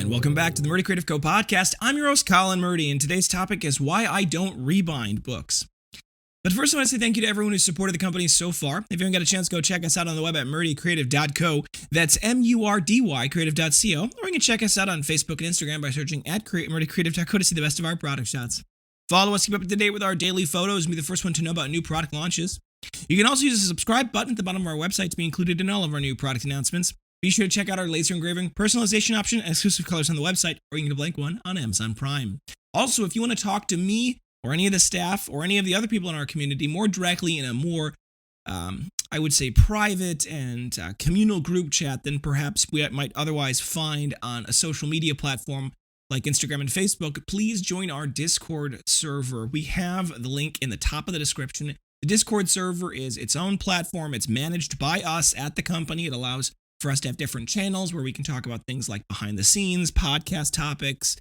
And welcome back to the Murdy Creative Co podcast. I'm your host, Colin Murdy, and today's topic is why I don't rebind books. But first, I want to say thank you to everyone who's supported the company so far. If you haven't got a chance, go check us out on the web at Murdy Creative Co. That's M-U-R-D-Y creative.co. Or you can check us out on Facebook and Instagram by searching at Murdy Creative Co to see the best of our product shots. Follow us, keep up to date with our daily photos, and be the first one to know about new product launches. You can also use the subscribe button at the bottom of our website to be included in all of our new product announcements. Be sure to check out our laser engraving personalization option and exclusive colors on the website, or you can get a blank one on Amazon Prime. Also, if you want to talk to me or any of the staff or any of the other people in our community more directly in a more, I would say, private and communal group chat than perhaps we might otherwise find on a social media platform like Instagram and Facebook, please join our Discord server. We have the link in the top of the description. The Discord server is its own platform. It's managed by us at the company. It allows for us to have different channels where we can talk about things like behind the scenes, podcast topics,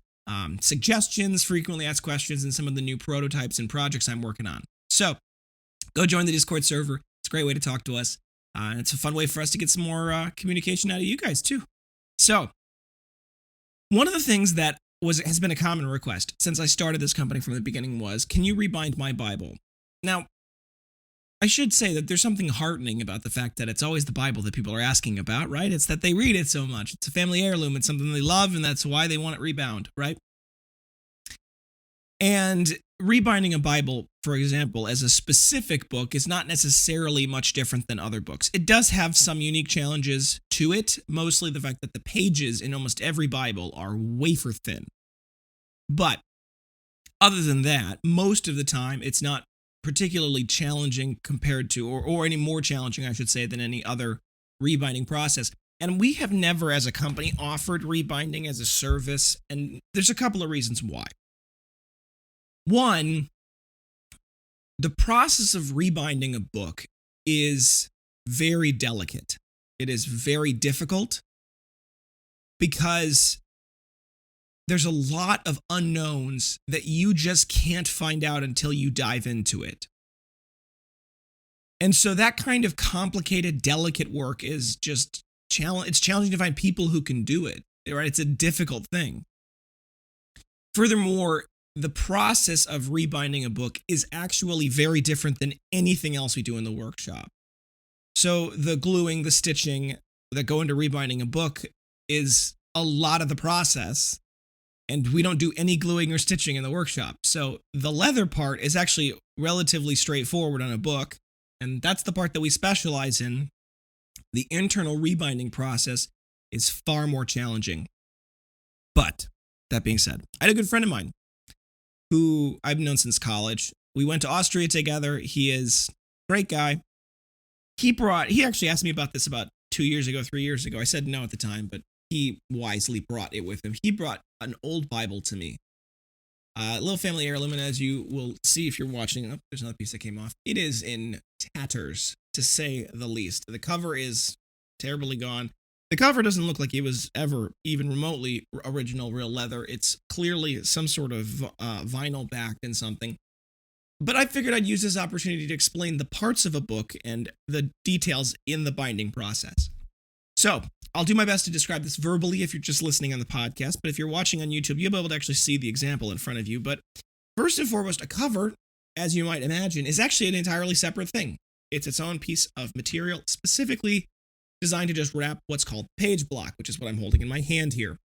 suggestions, frequently asked questions, and some of the new prototypes and projects I'm working on. So go join the Discord server. It's a great way to talk to us. And it's a fun way for us to get some more communication out of you guys too. So one of the things that has been a common request since I started this company from the beginning was, can you rebind my Bible? Now, I should say that there's something heartening about the fact that it's always the Bible that people are asking about, right? It's that they read it so much. It's a family heirloom. It's something they love, and that's why they want it rebound, right? And rebinding a Bible, for example, as a specific book is not necessarily much different than other books. It does have some unique challenges to it, mostly the fact that the pages in almost every Bible are wafer thin. But other than that, most of the time, it's not particularly challenging compared to, or any more challenging, I should say, than any other rebinding process. And we have never, as a company, offered rebinding as a service, and there's a couple of reasons why. One, the process of rebinding a book is very delicate. It is very difficult because there's a lot of unknowns that you just can't find out until you dive into it. And so that kind of complicated, delicate work is just it's challenging to find people who can do it, right? It's a difficult thing. Furthermore, the process of rebinding a book is actually very different than anything else we do in the workshop. So the gluing, the stitching that go into rebinding a book is a lot of the process. And we don't do any gluing or stitching in the workshop. So the leather part is actually relatively straightforward on a book. And that's the part that we specialize in. The internal rebinding process is far more challenging. But that being said, I had a good friend of mine who I've known since college. We went to Austria together. He is a great guy. He actually asked me about this about 3 years ago. I said no at the time, but he wisely brought it with him. He brought an old Bible to me. A little family heirloom, and as you will see if you're watching, there's another piece that came off. It is in tatters, to say the least. The cover is terribly gone. The cover doesn't look like it was ever even remotely original real leather. It's clearly some sort of vinyl backed and something. But I figured I'd use this opportunity to explain the parts of a book and the details in the binding process. So I'll do my best to describe this verbally if you're just listening on the podcast, but if you're watching on YouTube, you'll be able to actually see the example in front of you. But first and foremost, a cover, as you might imagine, is actually an entirely separate thing. It's its own piece of material specifically designed to just wrap what's called page block, which is what I'm holding in my hand here.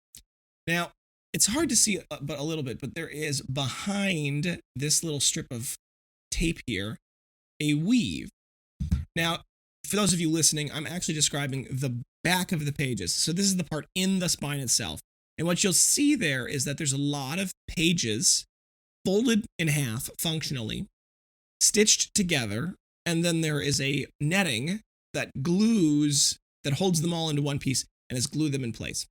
Now, it's hard to see but a little bit, but there is behind this little strip of tape here a weave. Now, for those of you listening, I'm actually describing the back of the pages. So this is the part in the spine itself. And what you'll see there is that there's a lot of pages folded in half functionally, stitched together, and then there is a netting that holds them all into one piece and has glued them in place.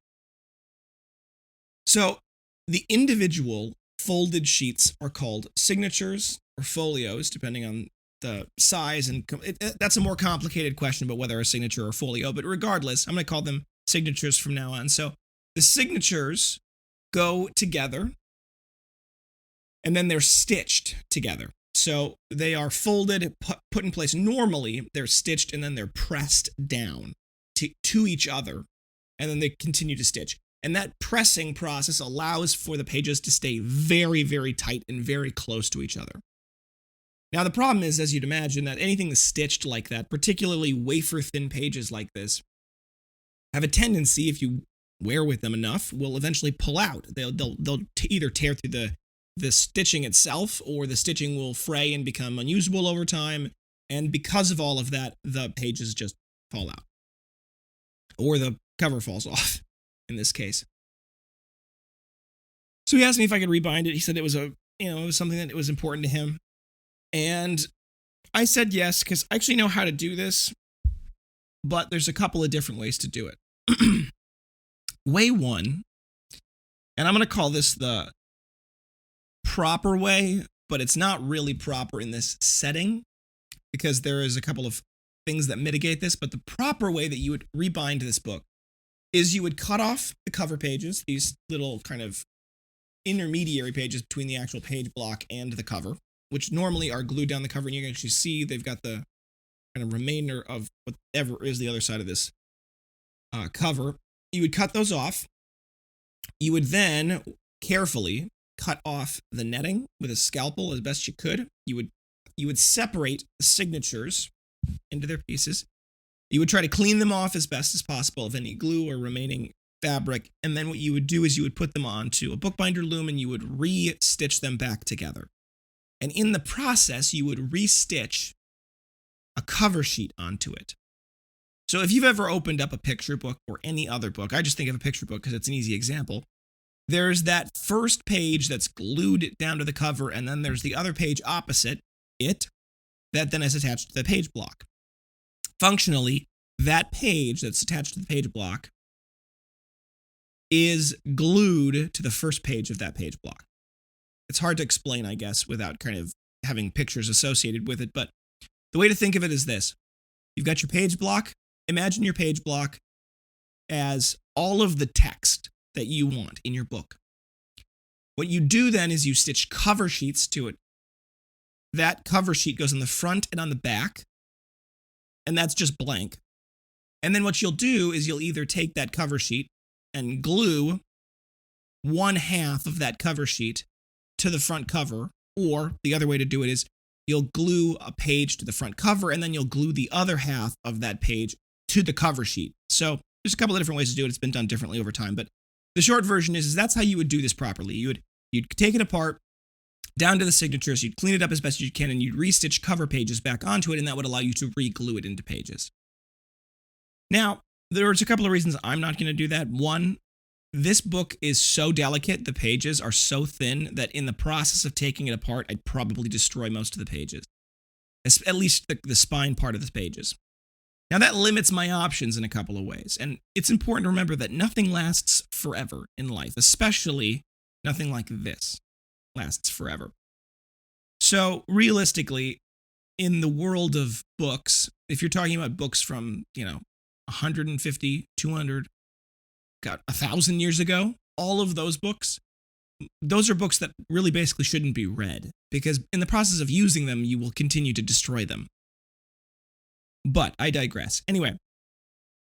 So the individual folded sheets are called signatures or folios, depending on the size, and that's a more complicated question about whether a signature or folio, but regardless, I'm going to call them signatures from now on. So the signatures go together, and then they're stitched together. So they are folded, put in place. Normally, they're stitched, and then they're pressed down to each other, and then they continue to stitch. And that pressing process allows for the pages to stay very, very tight and very close to each other. Now, the problem is, as you'd imagine, that anything that's stitched like that, particularly wafer-thin pages like this, have a tendency, if you wear with them enough, will eventually pull out. They'll either tear through the stitching itself, or the stitching will fray and become unusable over time. And because of all of that, the pages just fall out. Or the cover falls off, in this case. So he asked me if I could rebind it. He said it was it was something that was important to him. And I said yes, because I actually know how to do this, but there's a couple of different ways to do it. Way one, and I'm going to call this the proper way, but it's not really proper in this setting, because there is a couple of things that mitigate this. But the proper way that you would rebind this book is you would cut off the cover pages, these little kind of intermediary pages between the actual page block and the cover, which normally are glued down the cover, and you can actually see they've got the kind of remainder of whatever is the other side of this cover. You would cut those off. You would then carefully cut off the netting with a scalpel as best you could. You would separate the signatures into their pieces. You would try to clean them off as best as possible of any glue or remaining fabric. And then what you would do is you would put them onto a bookbinder loom and you would re-stitch them back together. And in the process, you would re-stitch a cover sheet onto it. So if you've ever opened up a picture book or any other book, I just think of a picture book because it's an easy example. There's that first page that's glued down to the cover, and then there's the other page opposite it that then is attached to the page block. Functionally, that page that's attached to the page block is glued to the first page of that page block. It's hard to explain, I guess, without kind of having pictures associated with it, but the way to think of it is this. You've got your page block. Imagine your page block as all of the text that you want in your book. What you do then is you stitch cover sheets to it. That cover sheet goes on the front and on the back, and that's just blank. And then what you'll do is you'll either take that cover sheet and glue one half of that cover sheet to the front cover, or the other way to do it is you'll glue a page to the front cover, and then you'll glue the other half of that page to the cover sheet. So there's a couple of different ways to do it. It's been done differently over time, but the short version is that's how you would do this properly. You'd take it apart down to the signatures, you'd clean it up as best as you can, and you'd restitch cover pages back onto it, and that would allow you to re-glue it into pages. Now, there's a couple of reasons I'm not going to do that. One, this book is so delicate, the pages are so thin, that in the process of taking it apart, I'd probably destroy most of the pages. At least the spine part of the pages. Now, that limits my options in a couple of ways, and it's important to remember that nothing lasts forever in life, especially nothing like this lasts forever. So, realistically, in the world of books, if you're talking about books from, 150, 200, 1,000 years ago, all of those books, those are books that really basically shouldn't be read, because in the process of using them, you will continue to destroy them. But I digress. Anyway,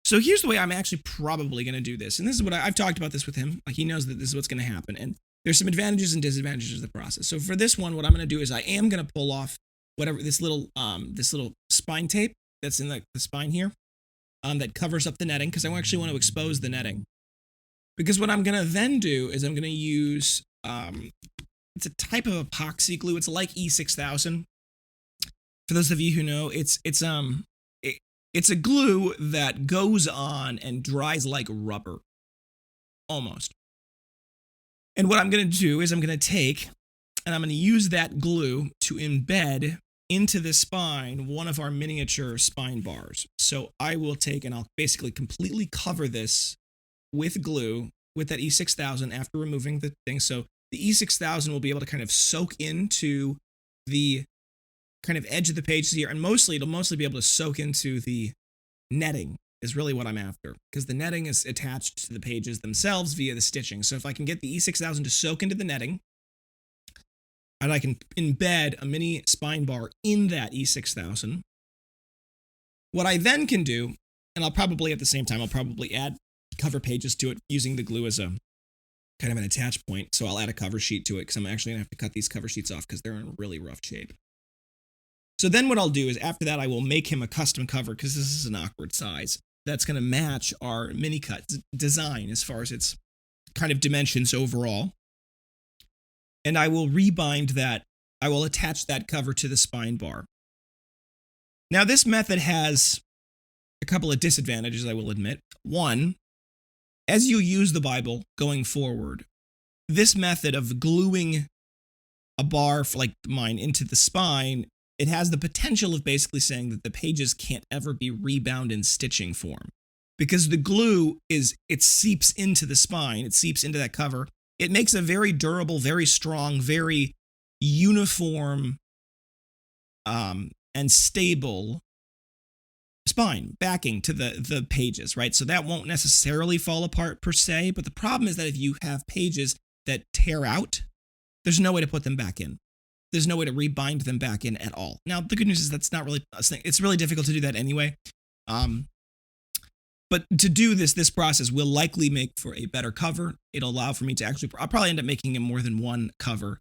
so here's the way I'm actually probably going to do this. And this is what I've talked about this with him. Like, he knows that this is what's going to happen. And there's some advantages and disadvantages of the process. So for this one, what I'm going to do is I am going to pull off whatever this little spine tape that's in the spine here that covers up the netting, because I actually want to expose the netting. Because what I'm going to then do is I'm going to use, it's a type of epoxy glue. It's like E6000. For those of you who know, it's a glue that goes on and dries like rubber, almost. And what I'm going to do is I'm going to take, and I'm going to use that glue to embed into the spine one of our miniature spine bars. So I will take, and I'll basically completely cover this with glue with that E6000 after removing the thing. So the E6000 will be able to kind of soak into the kind of edge of the pages here, and it'll mostly be able to soak into the netting is really what I'm after, because the netting is attached to the pages themselves via the stitching. So if I can get the E6000 to soak into the netting, and I can embed a mini spine bar in that E6000, what I then can do, and I'll probably at the same time, I'll probably add cover pages to it using the glue as a kind of an attach point. So I'll add a cover sheet to it because I'm actually going to have to cut these cover sheets off because they're in really rough shape. So then what I'll do is after that, I will make him a custom cover because this is an awkward size. That's going to match our mini cut design as far as its kind of dimensions overall. And I will rebind that. I will attach that cover to the spine bar. Now, this method has a couple of disadvantages, I will admit. One, as you use the Bible going forward, this method of gluing a bar like mine into the spine, it has the potential of basically saying that the pages can't ever be rebound in stitching form. Because the glue it seeps into the spine, it seeps into that cover. It makes a very durable, very strong, very uniform and stable spine backing to the pages, right? So that won't necessarily fall apart per se, but the problem is that if you have pages that tear out, there's no way to put them back in. There's no way to rebind them back in at all. Now, the good news is that's not really a thing. It's really difficult to do that anyway. But to do this process will likely make for a better cover. It'll allow for me to I'll probably end up making more than one cover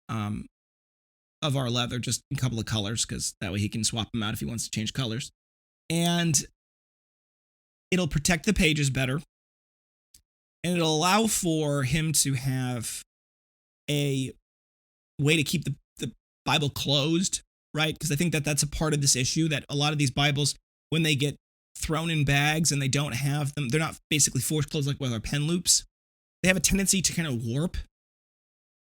of our leather, just a couple of colors, because that way he can swap them out if he wants to change colors. And it'll protect the pages better. And it'll allow for him to have a way to keep the Bible closed, right? Because I think that's a part of this issue, that a lot of these Bibles, when they get thrown in bags and they don't have them, they're not basically forced closed like with our pen loops. They have a tendency to kind of warp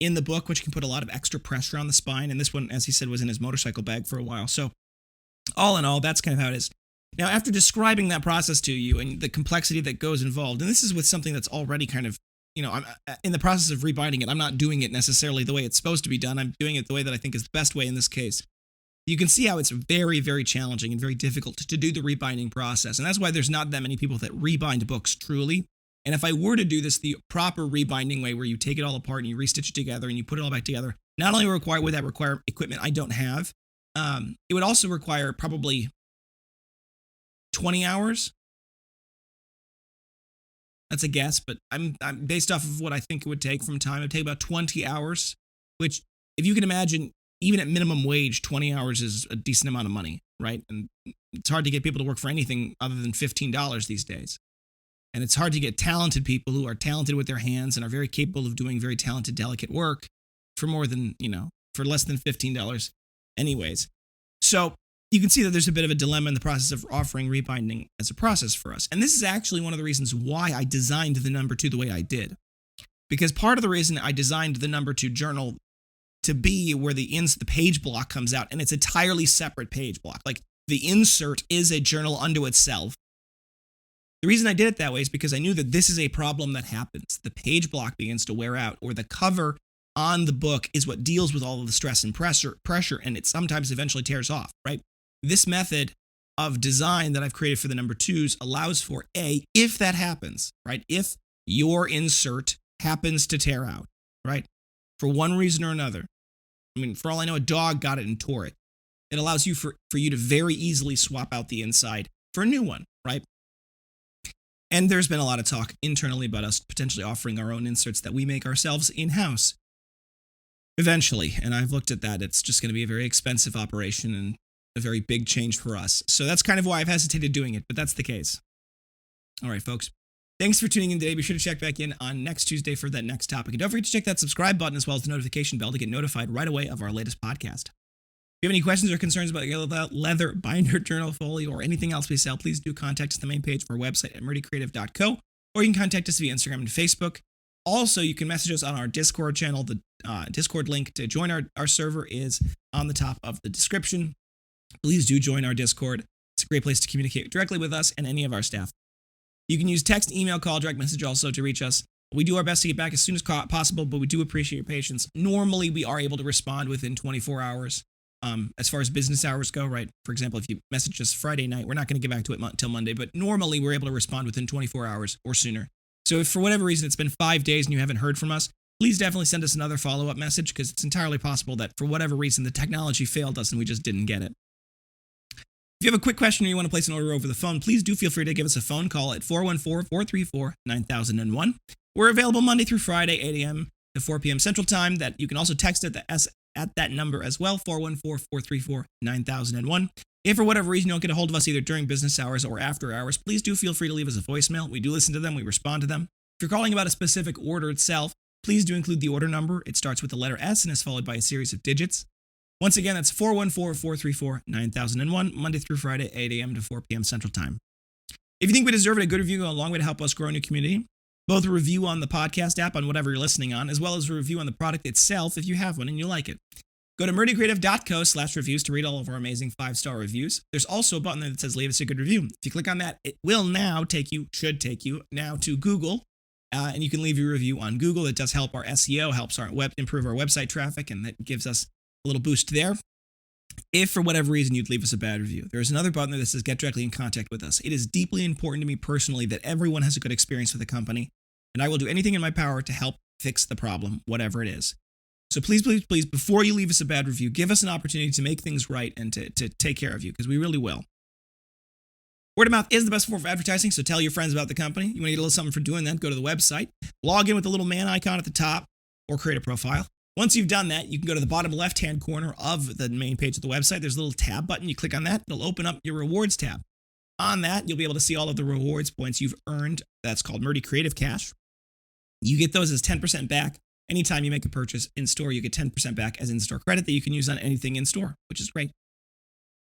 in the book, which can put a lot of extra pressure on the spine. And this one, as he said, was in his motorcycle bag for a while. So all in all, that's kind of how it is. Now, after describing that process to you and the complexity that goes involved, and this is with something that's already kind of, I'm in the process of rebinding it. I'm not doing it necessarily the way it's supposed to be done. I'm doing it the way that I think is the best way in this case. You can see how it's very, very challenging and very difficult to do the rebinding process. And that's why there's not that many people that rebind books truly. And if I were to do this the proper rebinding way, where you take it all apart and you restitch it together and you put it all back together, not only would that require equipment I don't have, it would also require probably 20 hours. That's a guess, but I'm based off of what I think it would take from time. It would take about 20 hours, which, if you can imagine, even at minimum wage, 20 hours is a decent amount of money, right? And it's hard to get people to work for anything other than $15 these days. And it's hard to get talented people who are talented with their hands and are very capable of doing very talented, delicate work for more than, for less than $15 anyways. So you can see that there's a bit of a dilemma in the process of offering rebinding as a process for us. And this is actually one of the reasons why I designed the number 2 the way I did. Because part of the reason I designed the number 2 journal to be where the page block comes out, and it's an entirely separate page block. Like, the insert is a journal unto itself. The reason I did it that way is because I knew that this is a problem that happens. The page block begins to wear out, or the cover on the book is what deals with all of the stress and pressure, and it sometimes eventually tears off, right? This method of design that I've created for the number 2s allows for if that happens, right? If your insert happens to tear out, right? For one reason or another. I mean, for all I know, a dog got it and tore it. It allows you for you to very easily swap out the inside for a new one, right? And there's been a lot of talk internally about us potentially offering our own inserts that we make ourselves in-house eventually. And I've looked at that. It's just going to be a very expensive operation and a very big change for us. So that's kind of why I've hesitated doing it, but that's the case. All right, folks. Thanks for tuning in today. Be sure to check back in on next Tuesday for that next topic. And don't forget to check that subscribe button as well as the notification bell to get notified right away of our latest podcast. If you have any questions or concerns about your leather binder, journal, folio, or anything else we sell, please do contact us at the main page of our website at Murdy Creative Co, or you can contact us via Instagram and Facebook. Also, you can message us on our Discord channel. The Discord link to join our server is on the top of the description. Please do join our Discord. It's a great place to communicate directly with us and any of our staff. You can use text, email, call, direct message also to reach us. We do our best to get back as soon as possible, but we do appreciate your patience. Normally, we are able to respond within 24 hours. As far as business hours go, right? For example, if you message us Friday night, we're not going to get back to it until Monday, but normally we're able to respond within 24 hours or sooner. So if for whatever reason it's been 5 days and you haven't heard from us, please definitely send us another follow-up message, because it's entirely possible that for whatever reason the technology failed us and we just didn't get it. If you have a quick question or you want to place an order over the phone, please do feel free to give us a phone call at 414-434-9001. We're available Monday through Friday, 8 a.m. to 4 p.m. Central Time. That you can also text at that number as well, 414-434-9001. If for whatever reason you don't get a hold of us either during business hours or after hours, please do feel free to leave us a voicemail. We do listen to them. We respond to them. If you're calling about a specific order itself, please do include the order number. It starts with the letter S and is followed by a series of digits. Once again, that's 414-434-9001, Monday through Friday, 8 a.m. to 4 p.m. Central Time. If you think we deserve it, a good review go a long way to help us grow a new community. Both a review on the podcast app on whatever you're listening on, as well as a review on the product itself if you have one and you like it. Go to murdycreative.co/reviews to read all of our amazing 5-star reviews. There's also a button there that says leave us a good review. If you click on that, it will now should take you now to Google, and you can leave your review on Google. It does help our SEO, helps our improve our website traffic, and that gives us a little boost there. If for whatever reason you'd leave us a bad review, there's another button there that says get directly in contact with us. It is deeply important to me personally that everyone has a good experience with the company, and I will do anything in my power to help fix the problem, whatever it is. So please, please, please, before you leave us a bad review, give us an opportunity to make things right and to take care of you, because we really will. Word of mouth is the best form of advertising, so tell your friends about the company. You want to get a little something for doing that, go to the website, log in with the little man icon at the top, or create a profile. Once you've done that, you can go to the bottom left-hand corner of the main page of the website. There's a little tab button. You click on that. It'll open up your rewards tab. On that, you'll be able to see all of the rewards points you've earned. That's called Murdy Creative Cash. You get those as 10% back. Anytime you make a purchase in store, you get 10% back as in-store credit that you can use on anything in store, which is great.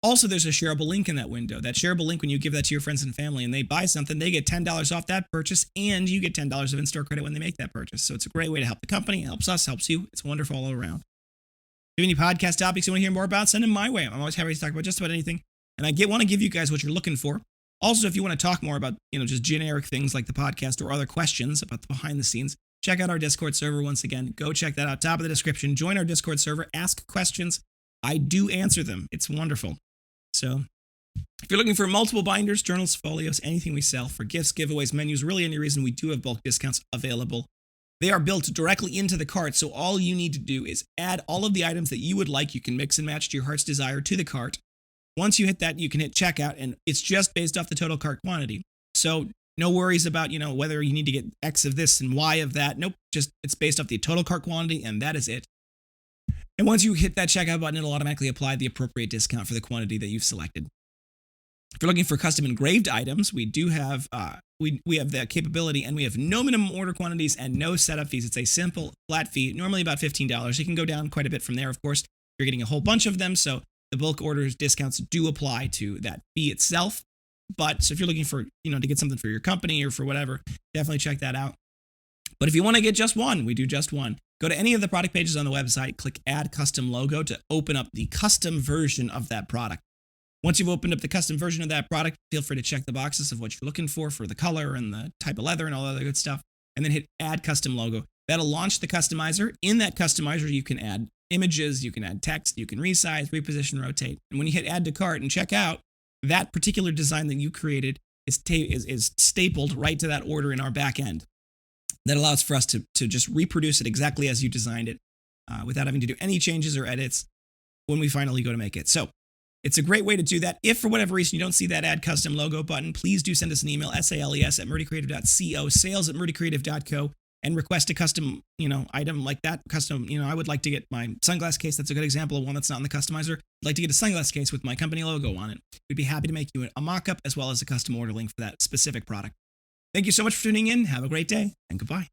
Also, there's a shareable link in that window. That shareable link, when you give that to your friends and family and they buy something, they get $10 off that purchase, and you get $10 of in-store credit when they make that purchase. So it's a great way to help the company. It helps us, helps you. It's wonderful all around. If you have any podcast topics you want to hear more about, send them my way. I'm always happy to talk about just about anything. And I want to give you guys what you're looking for. Also, if you want to talk more about, just generic things like the podcast or other questions about the behind the scenes, check out our Discord server once again. Go check that out. Top of the description. Join our Discord server. Ask questions. I do answer them. It's wonderful. So if you're looking for multiple binders, journals, folios, anything we sell for gifts, giveaways, menus, really any reason, we do have bulk discounts available. They are built directly into the cart, so all you need to do is add all of the items that you would like. You can mix and match to your heart's desire to the cart. Once you hit that, you can hit checkout, and it's just based off the total cart quantity. So no worries about, whether you need to get X of this and Y of that. Nope, just it's based off the total cart quantity, and that is it. And once you hit that checkout button, it'll automatically apply the appropriate discount for the quantity that you've selected. If you're looking for custom engraved items, we do have we have the capability, and we have no minimum order quantities and no setup fees. It's a simple flat fee, normally about $15. It can go down quite a bit from there, of course. You're getting a whole bunch of them, so the bulk orders discounts do apply to that fee itself. But so if you're looking for, to get something for your company or for whatever, definitely check that out. But if you want to get just one, we do just one. Go to any of the product pages on the website, click Add Custom Logo to open up the custom version of that product. Once you've opened up the custom version of that product, feel free to check the boxes of what you're looking for the color and the type of leather and all that other good stuff, and then hit Add Custom Logo. That'll launch the customizer. In that customizer, you can add images, you can add text, you can resize, reposition, rotate. And when you hit Add to Cart and check out, that particular design that you created is stapled right to that order in our back end. That allows for us to just reproduce it exactly as you designed it without having to do any changes or edits when we finally go to make it. So it's a great way to do that. If for whatever reason you don't see that Add Custom Logo button, please do send us an email, sales@murdycreative.co, sales@murdycreative.co, and request a custom, item like that. Custom, I would like to get my sunglass case. That's a good example of one that's not in the customizer. I'd like to get a sunglass case with my company logo on it. We'd be happy to make you a mock-up as well as a custom order link for that specific product. Thank you so much for tuning in. Have a great day, and goodbye.